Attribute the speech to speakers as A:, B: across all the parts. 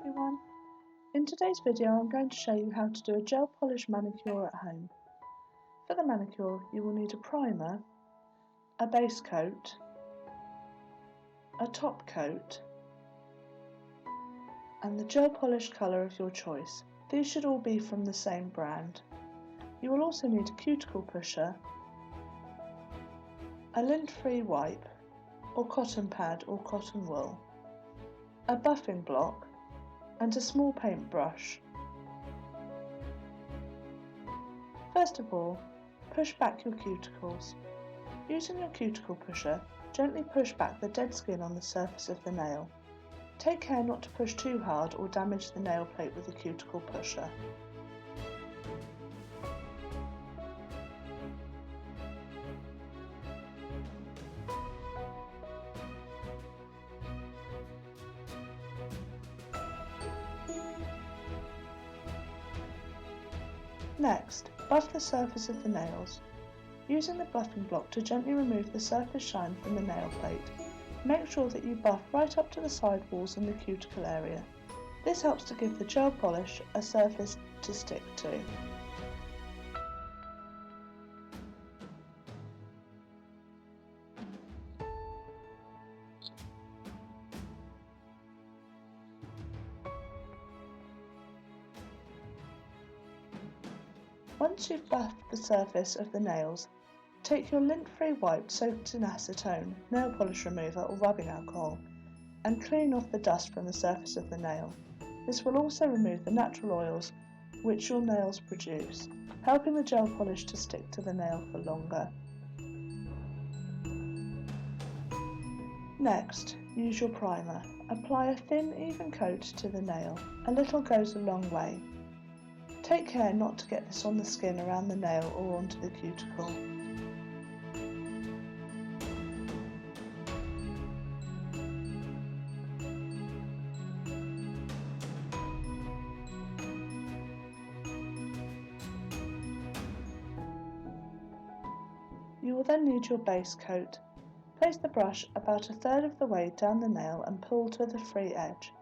A: everyone. In today's video I'm going to show you how to do a gel polish manicure at home. For the manicure you will need a primer, a base coat, a top coat and the gel polish colour of your choice. These should all be from the same brand. You will also need a cuticle pusher, a lint-free wipe or cotton pad or cotton wool, a buffing block and a small paintbrush. First of all, push back your cuticles. Using your cuticle pusher, gently push back the dead skin on the surface of the nail. Take care not to push too hard or damage the nail plate with the cuticle pusher. Next, buff the surface of the nails. Using the buffing block to gently remove the surface shine from the nail plate. Make sure that you buff right up to the side walls and the cuticle area. This helps to give the gel polish a surface to stick to. Once you've buffed the surface of the nails, take your lint-free wipe soaked in acetone, nail polish remover or rubbing alcohol, and clean off the dust from the surface of the nail. This will also remove the natural oils which your nails produce, helping the gel polish to stick to the nail for longer. Next, use your primer. Apply a thin, even coat to the nail. A little goes a long way. Take care not to get this on the skin around the nail or onto the cuticle. You will then need your base coat. Place the brush about a third of the way down the nail and pull to the free edge.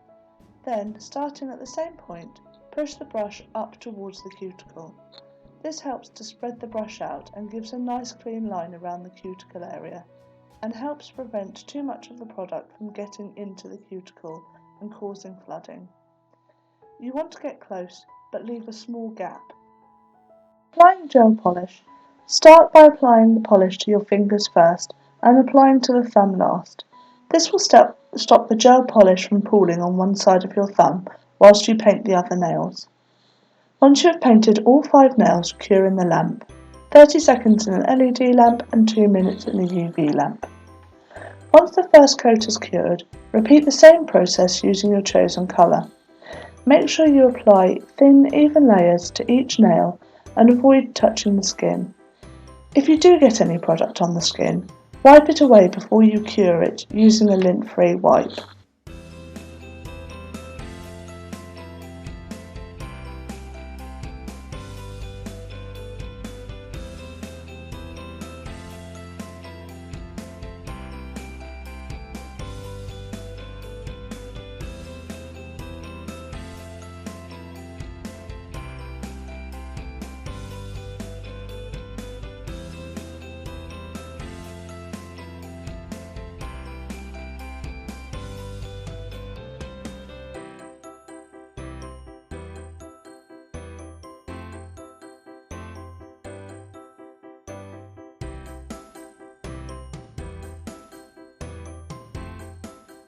A: Then, starting at the same point, push the brush up towards the cuticle. This helps to spread the brush out and gives a nice clean line around the cuticle area and helps prevent too much of the product from getting into the cuticle and causing flooding. You want to get close but leave a small gap. Applying gel polish. Start by applying the polish to your fingers first and applying to the thumb last. This will stop the gel polish from pooling on one side of your thumb whilst you paint the other nails. Once you have painted all 5 nails, cure in the lamp. 30 seconds in an LED lamp and 2 minutes in a UV lamp. Once the first coat is cured, repeat the same process using your chosen colour. Make sure you apply thin, even layers to each nail and avoid touching the skin. If you do get any product on the skin, wipe it away before you cure it using a lint-free wipe.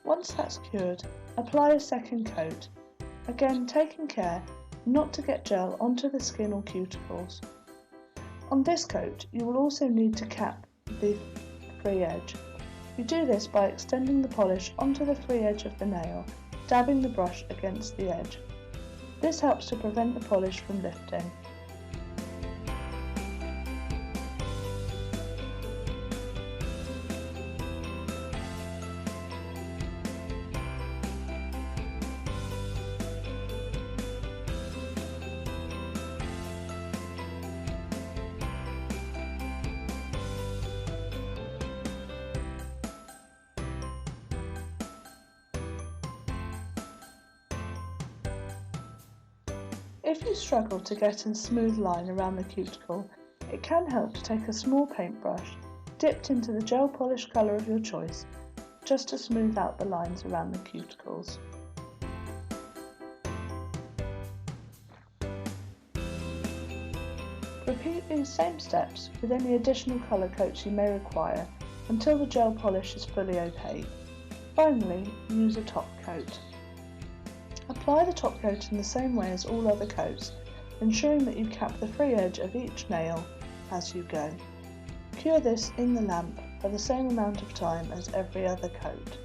A: Once that's cured, apply a second coat, again taking care not to get gel onto the skin or cuticles. On this coat, you will also need to cap the free edge. You do this by extending the polish onto the free edge of the nail, dabbing the brush against the edge. This helps to prevent the polish from lifting. If you struggle to get a smooth line around the cuticle, it can help to take a small paintbrush dipped into the gel polish colour of your choice, just to smooth out the lines around the cuticles. Repeat these same steps with any additional colour coats you may require until the gel polish is fully opaque. Finally, use a top coat. Apply the top coat in the same way as all other coats, ensuring that you cap the free edge of each nail as you go. Cure this in the lamp for the same amount of time as every other coat.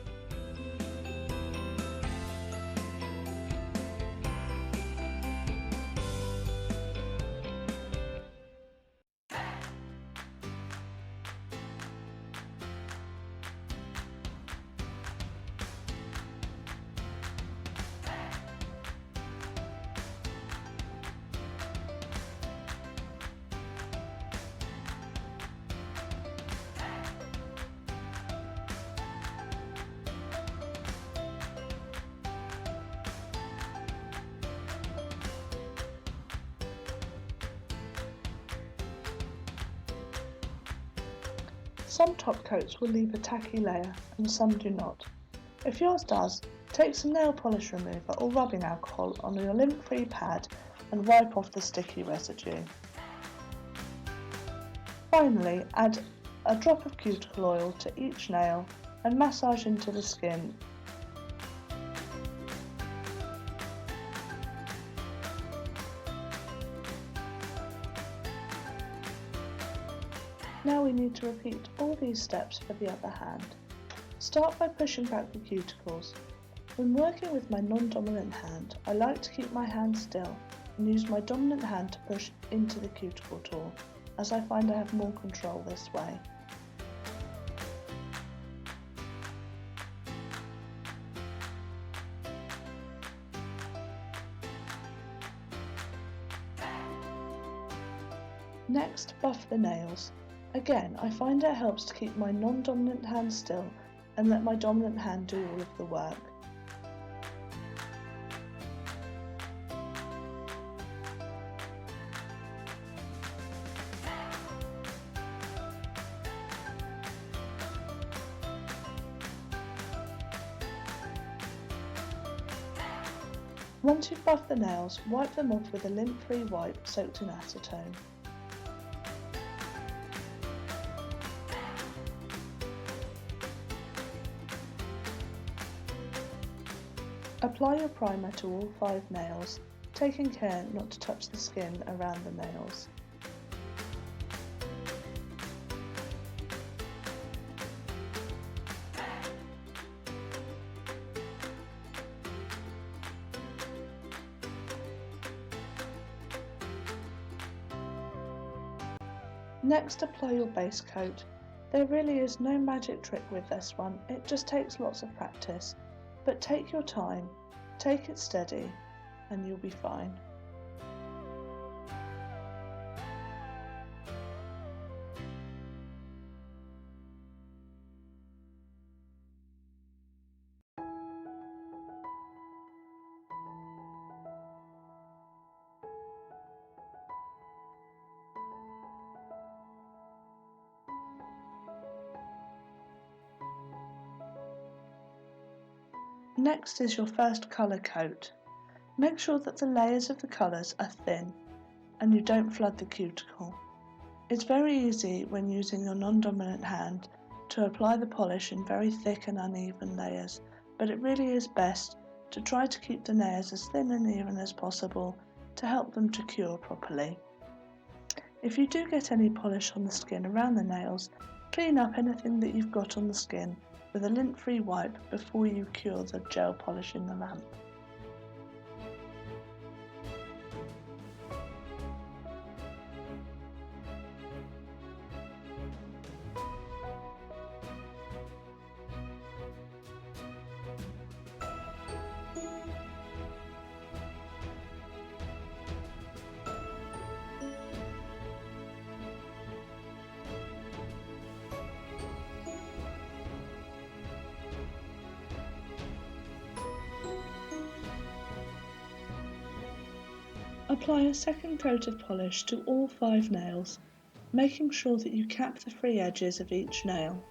A: Some top coats will leave a tacky layer and some do not. If yours does, take some nail polish remover or rubbing alcohol on your lint-free pad and wipe off the sticky residue. Finally, add a drop of cuticle oil to each nail and massage into the skin. Now we need to repeat all these steps for the other hand. Start by pushing back the cuticles. When working with my non-dominant hand, I like to keep my hand still and use my dominant hand to push into the cuticle tool, as I find I have more control this way. Next, buff the nails. Again, I find it helps to keep my non-dominant hand still and let my dominant hand do all of the work. Once you've buffed the nails, wipe them off with a lint-free wipe soaked in acetone. Apply your primer to all 5 nails, taking care not to touch the skin around the nails. Next, apply your base coat. There really is no magic trick with this one, it just takes lots of practice. But take your time, take it steady, and you'll be fine. Next is your first colour coat. Make sure that the layers of the colours are thin and you don't flood the cuticle. It's very easy when using your non-dominant hand to apply the polish in very thick and uneven layers, but it really is best to try to keep the layers as thin and even as possible to help them to cure properly. If you do get any polish on the skin around the nails, clean up anything that you've got on the skin with a lint-free wipe before you cure the gel polish in the lamp. Apply a second coat of polish to all 5 nails, making sure that you cap the free edges of each nail.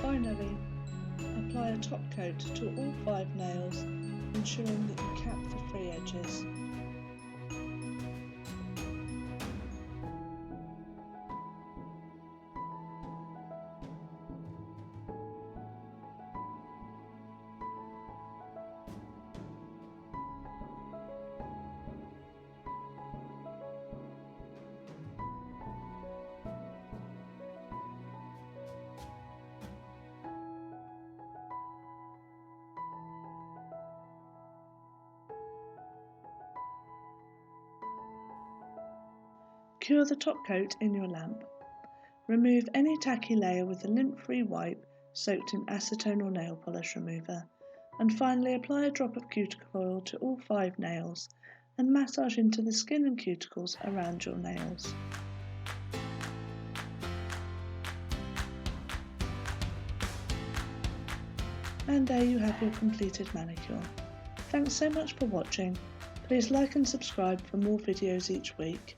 A: Finally, apply a top coat to all 5 nails, ensuring that you cap the free edges. Cure the top coat in your lamp. Remove any tacky layer with a lint-free wipe soaked in acetone or nail polish remover, and finally apply a drop of cuticle oil to all 5 nails and massage into the skin and cuticles around your nails. And there you have your completed manicure. Thanks so much for watching. Please like and subscribe for more videos each week.